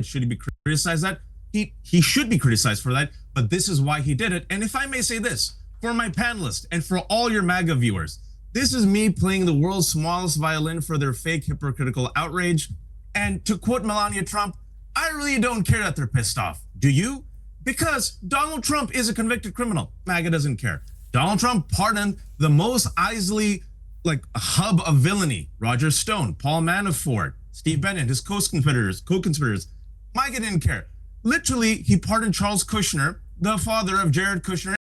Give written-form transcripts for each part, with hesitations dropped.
Should he be criticized that? He should be criticized for that, but this is why he did it. And if I may say this, for my panelists and for all your MAGA viewers, this is me playing the world's smallest violin for their fake hypocritical outrage. And to quote Melania Trump, I really don't care that they're pissed off. Do you? Because Donald Trump is a convicted criminal. MAGA doesn't care. Donald Trump pardoned the most easily a hub of villainy: Roger Stone, Paul Manafort, Steve Bannon, his co-conspirators. MAGA didn't care. Literally, he pardoned Charles Kushner, the father of Jared Kushner.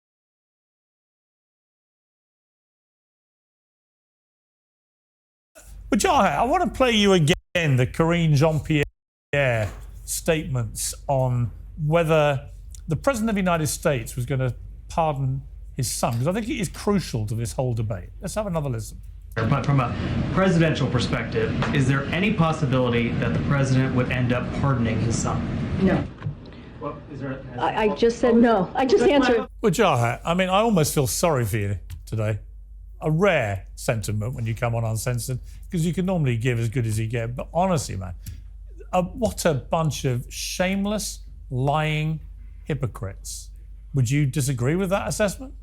But I want to play you again the Karine Jean-Pierre statements on whether the President of the United States was going to pardon his son, because I think it is crucial to this whole debate. Let's have another listen. But from a presidential perspective, is there any possibility that the president would end up pardoning his son? No. Well, I just said no. I just answered. Well, Jaha, I mean, I almost feel sorry for you today. A rare sentiment when you come on Uncensored, because you can normally give as good as you get. But honestly, man, what a bunch of shameless, lying hypocrites. Would you disagree with that assessment?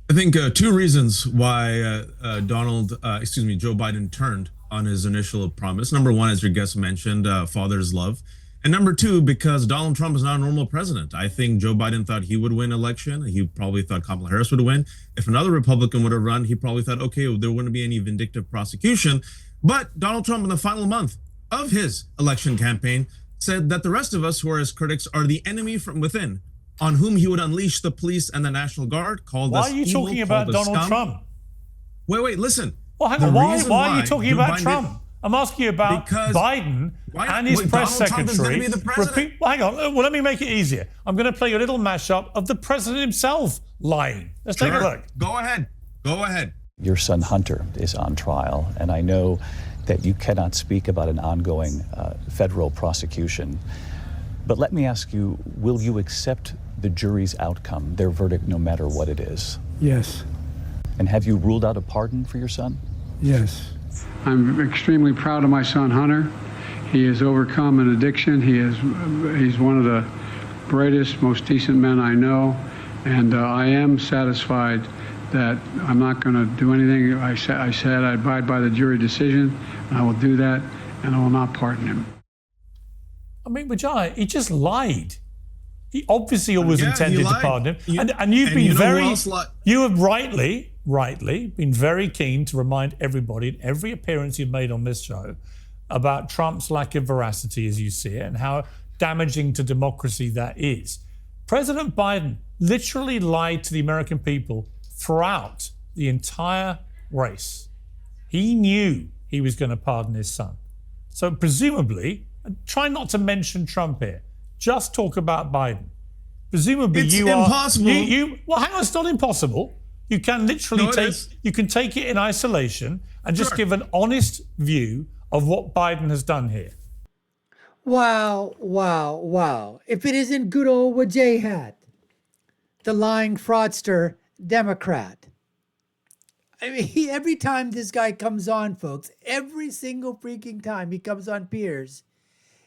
I think two reasons why Joe Biden turned on his initial promise. Number one, as your guest mentioned, father's love. And number two, because Donald Trump is not a normal president. I think Joe Biden thought he would win election. He probably thought Kamala Harris would win. If another Republican would have run, he probably thought, okay, there wouldn't be any vindictive prosecution. But Donald Trump, in the final month of his election campaign, said that the rest of us who are his critics are the enemy from within, on whom he would unleash the police and the National Guard. Why are you talking about Donald Trump? Wait, listen. Well, hang on. Why are you talking about Trump? I'm asking you about Biden and his press secretary. Well, hang on. Well, let me make it easier. I'm going to play you a little mashup of the president himself lying. Let's take a look. Go ahead. Your son Hunter is on trial, and I know that you cannot speak about an ongoing federal prosecution. But let me ask you, will you accept the jury's outcome, their verdict, no matter what it is? Yes. And have you ruled out a pardon for your son? Yes. I'm extremely proud of my son Hunter. He has overcome an addiction. He's one of the brightest, most decent men I know, and I am satisfied that I'm not going to do anything. I said I abide by the jury decision, and I will do that, and I will not pardon him. I mean, Vijay, he just lied. He obviously always intended to pardon him. And you've been you have rightly been very keen to remind everybody in every appearance you've made on this show about Trump's lack of veracity as you see it and how damaging to democracy that is. President Biden literally lied to the American people throughout the entire race. He knew he was going to pardon his son. So presumably, try not to mention Trump here. Just talk about Biden. Presumably, it's impossible. Well, hang on, it's not impossible. You can literally take it in isolation and just give an honest view of what Biden has done here. Wow, wow, wow. If it isn't good old Wajay Hat, the lying fraudster Democrat. I mean, every time this guy comes on, folks, every single freaking time he comes on Piers,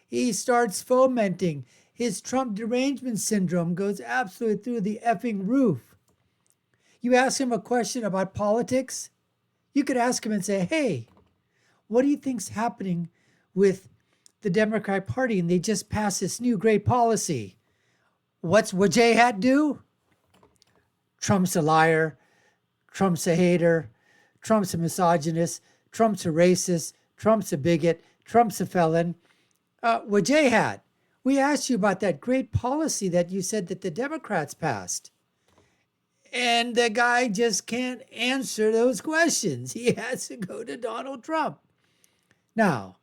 he starts fomenting. His Trump derangement syndrome goes absolutely through the effing roof. You ask him a question about politics, you could ask him and say, hey, what do you think's happening with the Democrat Party? And they just passed this new great policy. What's Wajay Hat do? Trump's a liar. Trump's a hater. Trump's a misogynist. Trump's a racist. Trump's a bigot. Trump's a felon. Wajay Hat, we asked you about that great policy that you said that the Democrats passed. And the guy just can't answer those questions. He has to go to Donald Trump. Now,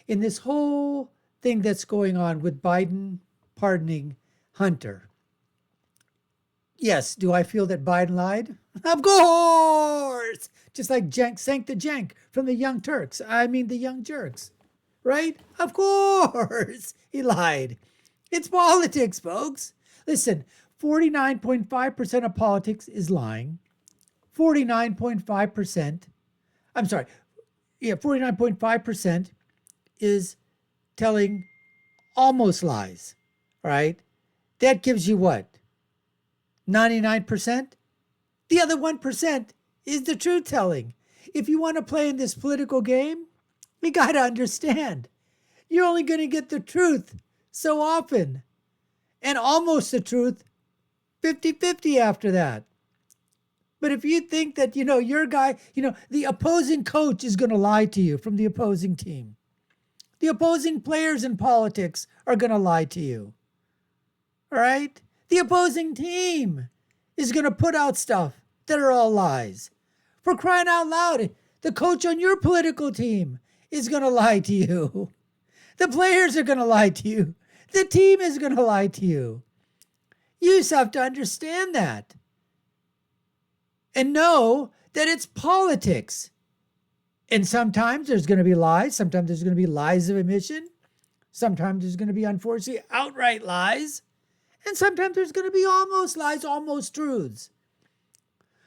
in this whole thing that's going on with Biden pardoning Hunter, yes, do I feel that Biden lied? Of course! Just like Cenk sank the Cenk from the Young Turks. I mean the Young Jerks. Right? Of course he lied. It's politics, folks. Listen, 49.5% of politics is lying. 49.5% is telling almost lies, right? That gives you what? 99%? The other 1% is the truth telling. If you want to play in this political game, you got to understand you're only going to get the truth so often, and almost the truth 50-50 after that. But if you think that, your guy, the opposing coach is going to lie to you from the opposing team, the opposing players in politics are going to lie to you, all right? The opposing team is going to put out stuff that are all lies. For crying out loud, the coach on your political team is going to lie to you. The players are going to lie to you. The team is going to lie to you. You just have to understand that. And know that it's politics. And sometimes there's going to be lies. Sometimes there's going to be lies of omission. Sometimes there's going to be, unfortunately, outright lies. And sometimes there's going to be almost lies, almost truths.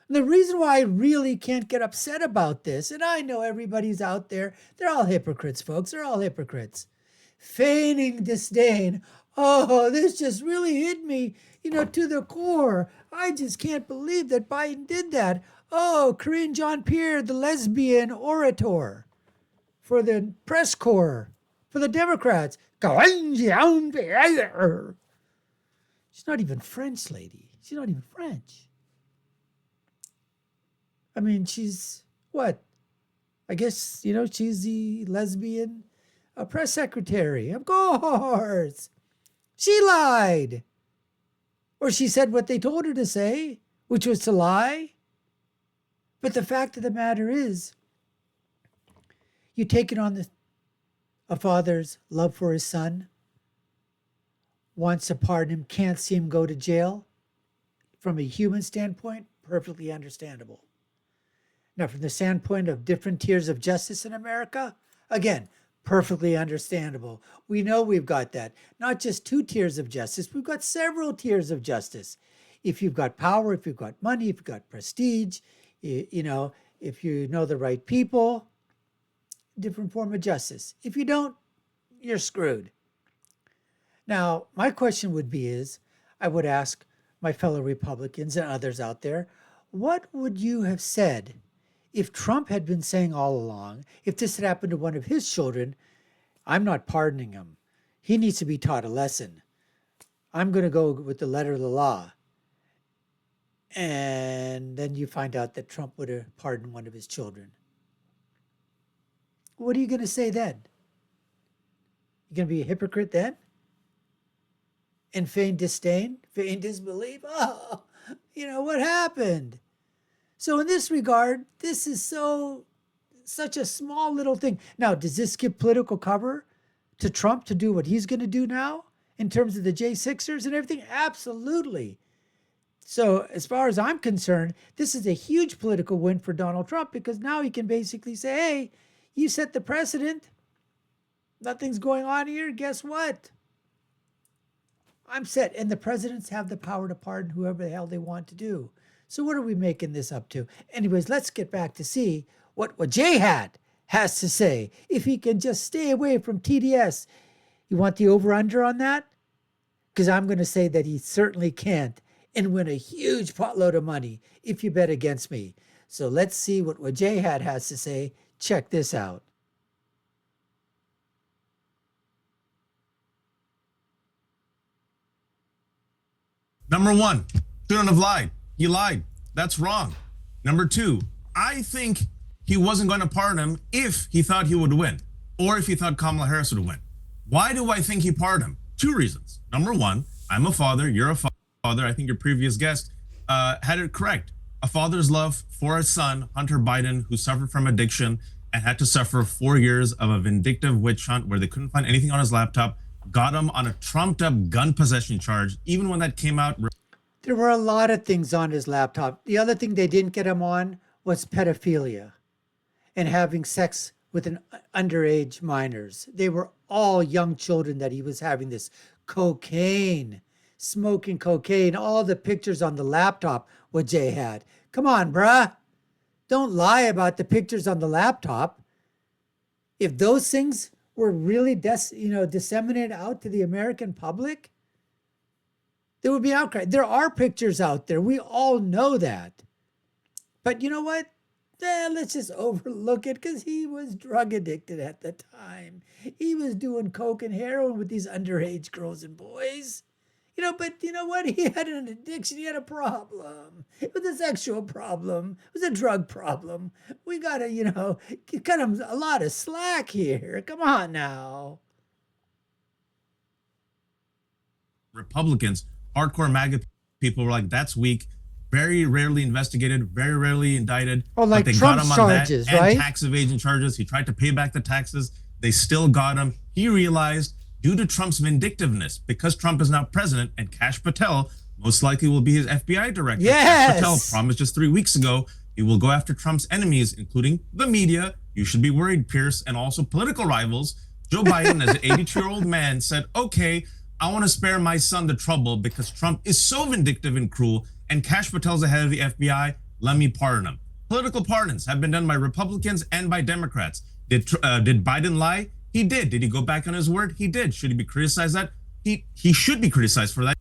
And the reason why I really can't get upset about this, and I know everybody's out there, they're all hypocrites, folks. They're all hypocrites. Feigning disdain. Oh, this just really hit me, to the core. I just can't believe that Biden did that. Oh, Karine Jean-Pierre, the lesbian orator for the press corps, for the Democrats. She's not even French, lady. She's not even French. I mean, she's what? I guess, she's the lesbian press secretary. Of course. She lied. Or she said what they told her to say, which was to lie. But the fact of the matter is, you take it on a father's love for his son, wants to pardon him, can't see him go to jail. From a human standpoint, perfectly understandable. Now, from the standpoint of different tiers of justice in America, again, perfectly understandable. We know we've got that. Not just 2 tiers of justice, we've got several tiers of justice. If you've got power, if you've got money, if you've got prestige, if you know the right people, different form of justice. If you don't, you're screwed. Now, my question would be I would ask my fellow Republicans and others out there, what would you have said if Trump had been saying all along, if this had happened to one of his children, I'm not pardoning him. He needs to be taught a lesson. I'm going to go with the letter of the law. And then you find out that Trump would have pardoned one of his children. What are you going to say then? You going to be a hypocrite then? And feign disdain? Feign disbelief? Oh, what happened? So in this regard, this is such a small little thing. Now, does this give political cover to Trump to do what he's going to do now in terms of the J6ers and everything? Absolutely. So as far as I'm concerned, this is a huge political win for Donald Trump because now he can basically say, hey, you set the precedent. Nothing's going on here. Guess what? I'm set. And the presidents have the power to pardon whoever the hell they want to do. So what are we making this up to? Anyways, let's get back to see what J-Hat has to say. If he can just stay away from TDS. You want the over-under on that? Because I'm going to say that he certainly can't and win a huge potload of money if you bet against me. So let's see what J-Hat has to say. Check this out. Number 1, shouldn't have lied. He lied. That's wrong. Number 2, I think he wasn't going to pardon him if he thought he would win or if he thought Kamala Harris would win. Why do I think he pardoned him? 2 reasons. Number 1, I'm a father. You're a father. I think your previous guest had it correct. A father's love for his son, Hunter Biden, who suffered from addiction and had to suffer 4 years of a vindictive witch hunt where they couldn't find anything on his laptop, got him on a trumped up gun possession charge, even when that came out. There were a lot of things on his laptop. The other thing they didn't get him on was pedophilia and having sex with an underage minors. They were all young children that he was having this. Cocaine, smoking cocaine, all the pictures on the laptop what Jay had. Come on, bruh. Don't lie about the pictures on the laptop. If those things were really disseminated out to the American public, there would be outcry. There are pictures out there. We all know that. But you know what? Let's just overlook it because he was drug addicted at the time. He was doing coke and heroin with these underage girls and boys. But you know what? He had an addiction. He had a problem. It was a sexual problem. It was a drug problem. We got to, cut him a lot of slack here. Come on now. Republicans, hardcore MAGA people were like, that's weak. Very rarely investigated, very rarely indicted. Oh, like but they Trump's got him on charges, that, right? And tax evasion charges. He tried to pay back the taxes. They still got him. He realized, due to Trump's vindictiveness, because Trump is now president and Kash Patel most likely will be his FBI director. Yes! Kash Patel promised just 3 weeks ago he will go after Trump's enemies, including the media. You should be worried, Pierce, and also political rivals. Joe Biden, as an 82-year-old man, said, okay, I want to spare my son the trouble because Trump is so vindictive and cruel, and Kash Patel's the head of the FBI. Let me pardon him. Political pardons have been done by Republicans and by Democrats. Did Biden lie? He did. Did he go back on his word? He did. Should he be criticized that? He should be criticized for that,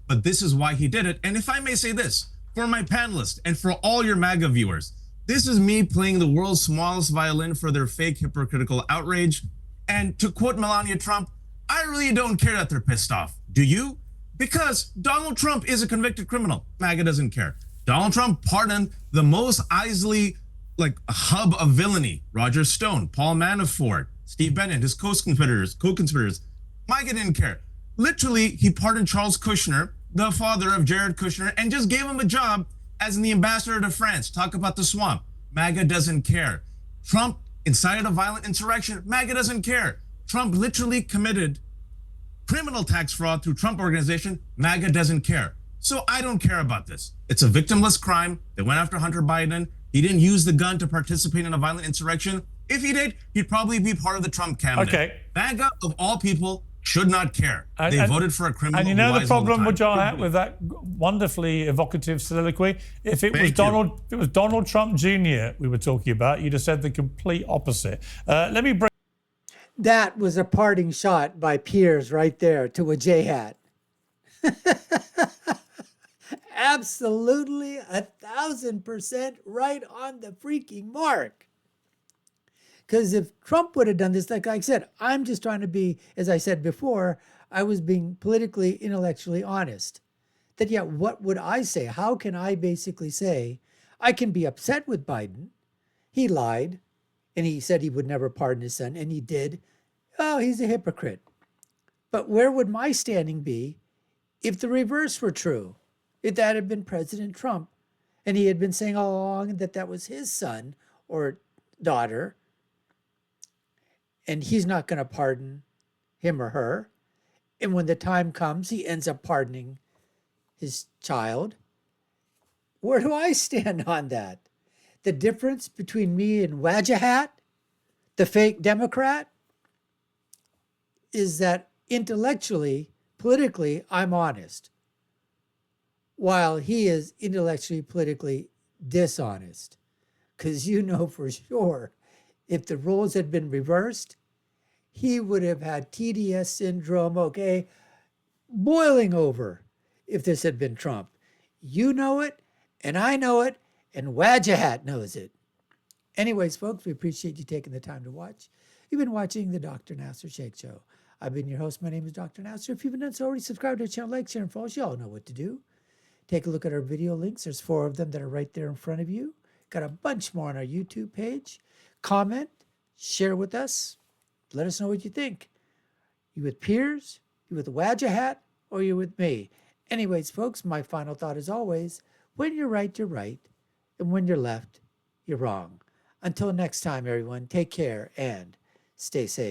but this is why he did it. And if I may say this, for my panelists and for all your MAGA viewers, this is me playing the world's smallest violin for their fake hypocritical outrage. And to quote Melania Trump, I really don't care that they're pissed off. Do you? Because Donald Trump is a convicted criminal. MAGA doesn't care. Donald Trump pardoned the most easily, a hub of villainy. Roger Stone, Paul Manafort, Steve Bannon, his co-conspirators. MAGA didn't care. Literally, he pardoned Charles Kushner, the father of Jared Kushner, and just gave him a job as the ambassador to France. Talk about the swamp. MAGA doesn't care. Trump incited a violent insurrection. MAGA doesn't care. Trump literally committed criminal tax fraud through Trump Organization. MAGA doesn't care. So I don't care about this. It's a victimless crime. They went after Hunter Biden. He didn't use the gun to participate in a violent insurrection. If he did, he'd probably be part of the Trump cabinet. Okay. MAGA, of all people, should not care. They voted for a criminal. And you know the problem with that wonderfully evocative soliloquy? If it was Donald Trump Jr. we were talking about, you'd have said the complete opposite. Let me bring. That was a parting shot by Piers right there to a J hat. Absolutely 1,000% right on the freaking mark. Because if Trump would have done this, like I said, I'm just trying to be, as I said before, I was being politically, intellectually honest. That, yeah, what would I say? How can I basically say, I can be upset with Biden. He lied, and he said he would never pardon his son, and he did. Oh, he's a hypocrite. But where would my standing be if the reverse were true? If that had been President Trump, and he had been saying all along that that was his son or daughter, and he's not going to pardon him or her. And when the time comes, he ends up pardoning his child. Where do I stand on that? The difference between me and Wajahat, the fake Democrat, is that intellectually, politically, I'm honest, while he is intellectually, politically dishonest. Because you know for sure, if the roles had been reversed, he would have had TDS syndrome, okay, boiling over if this had been Trump. You know it, and I know it, and Wajahat knows it. Anyways, folks, we appreciate you taking the time to watch. You've been watching the Dr. Nasser Sheikh Show. I've been your host. My name is Dr. Nasser. If you've been done so already, subscribe to our channel, like, share, and follow. You all know what to do. Take a look at our video links. There's 4 of them that are right there in front of you. Got a bunch more on our YouTube page. Comment, share with us. Let us know what you think. You with Piers, you with Wajahat, or you with me? Anyways, folks, my final thought is always, when you're right, you're right. And when you're left, you're wrong. Until next time, everyone, take care and stay safe.